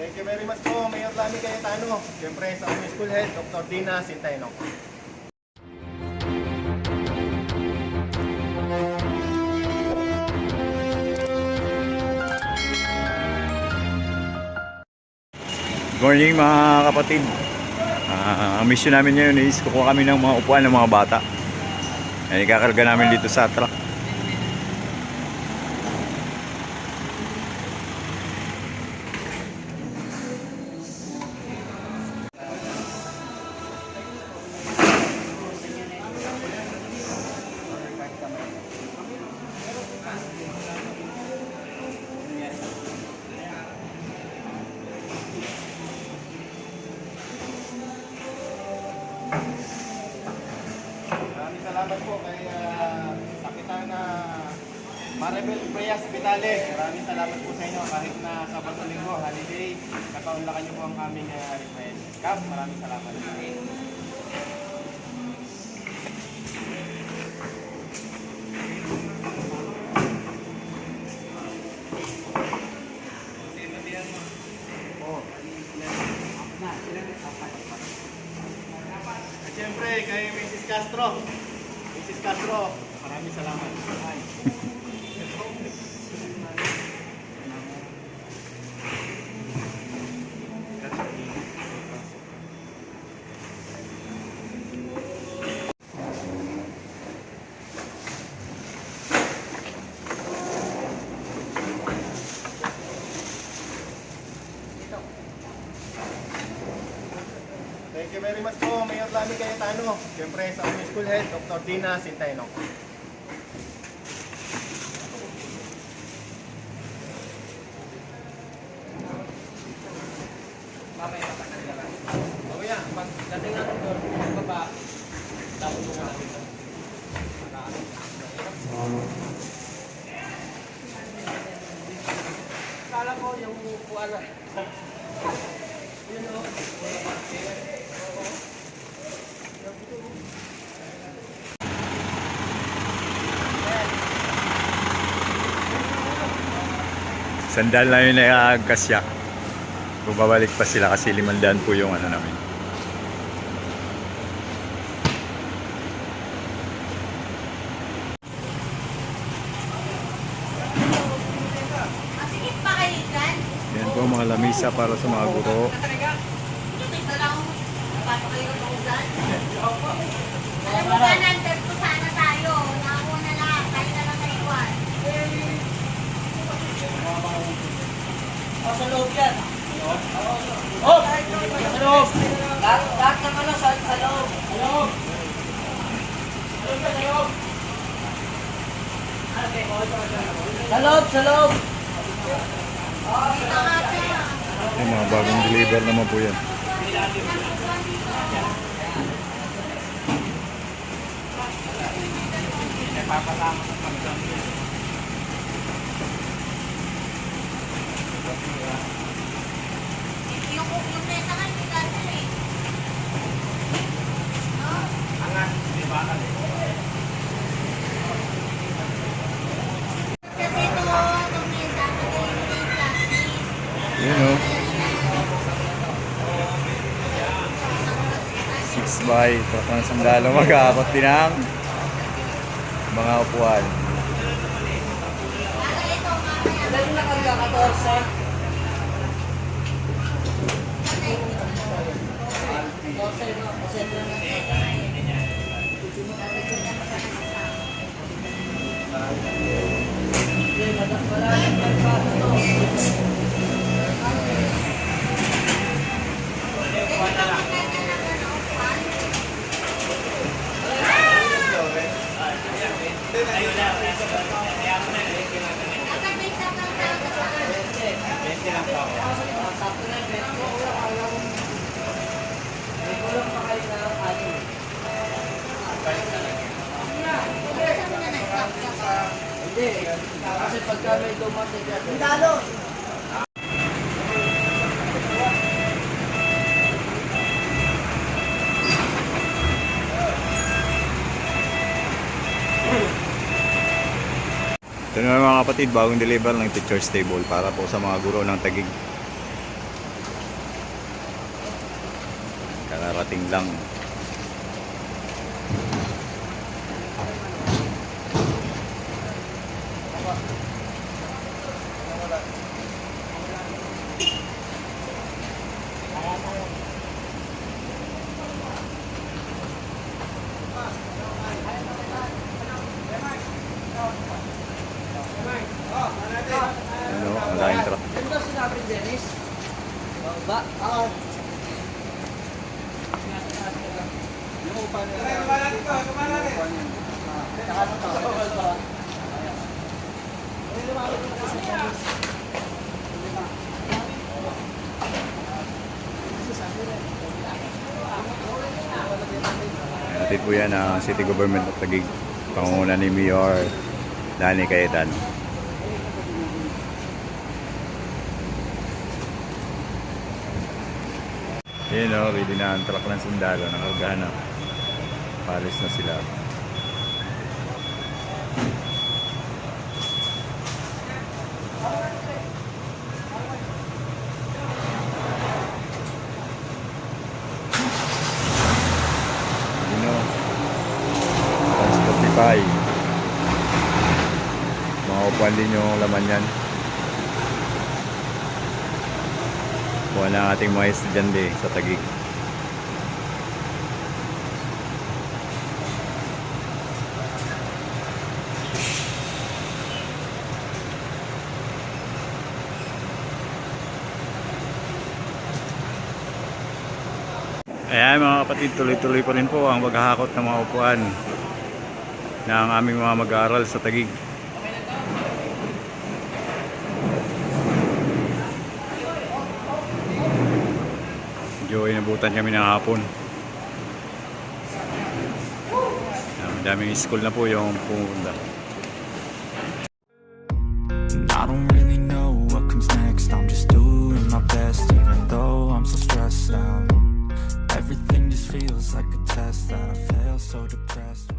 Thank you very much po, Mayor Lamy Cayetano. Siyempre sa aming school head, Dr. Dina Sinteno. Good morning mga kapatid. Ang mission namin ngayon is kukuha kami ng mga upuan ng mga bata. Ikakarga namin dito sa truck. Salamat po kay Kapitan Maribel Prias Vitale. Maraming salamat po sa inyo kahit na Sabado Linggo, holiday, nakaunlakan niyo po ang aming request. Kap, maraming salamat. At siyempre kay Mrs. Castro. Mrs. Castro, maraming salamat. Thank you very much po, Mayor Lamy Cayetano. Siyempre sa aming school head, Dr. Dina Sinteno. Mamaya, pagdating natin doon, baba, tapos mo natin doon. Kala ko yung upuan na. Yun o. Sandal na yun nakakasya. Bumabalik pa sila kasi 500 po yung ano namin. Masikip pa kayo dyan? Yan po mga lamisa para sa mga guro. Hindi, ito lang. Napapakayo ka po dyan? Alam mo ba, nandun po sana tayo. Nakakuha na lahat. Tayo na lang naiwan. Sa loob yan. Oh! Sa loob! Lahat ng ano sa loob. Sa loob! Sa loob, sa loob! Dito ka siya. Yung mga bagong deliver naman po yan. Yung mesa ka, hindi ka siya eh. No? Kasi ito, itong mesa, magaling yung plastic. Yun o. 6 by truck ng sandalo mag-aabot din ang mga upuan. Para ito, mamaya. Dahil nakarga 14. 14, no? Kasi ito lang. Hindi, malaking pagpasa to. Hindi, kasi pagka may dumating ka, dalo! Ito na mga kapatid, bagong deliver ng teacher's table para po sa mga guro ng Taguig. Kararating lang. Ano, ang daming truck. Ano daw sinabi ni Dennis? Ba? Natin po yan ang City Government of Taguig. Pangunguna ni Mayor Danny Cayetano. Yun o, ready na ang truck ng sundalo. Nakargahan na. Palis na sila. Yun o. Spotify. Mga upuan din yung laman yan. Kuha na ang ating mga estudyante sa Taguig. Ayan mga kapatid, tuloy-tuloy pa rin po ang maghahakot ng mga upuan ng aming mga mag-aaral sa Taguig. Medyo inabutan kami ng hapon. Daming school na po yung pumunta. I don't really know what comes next. I'm just doing my best, even though I'm so stressed out. Everything just feels like a test that I fail, so depressed.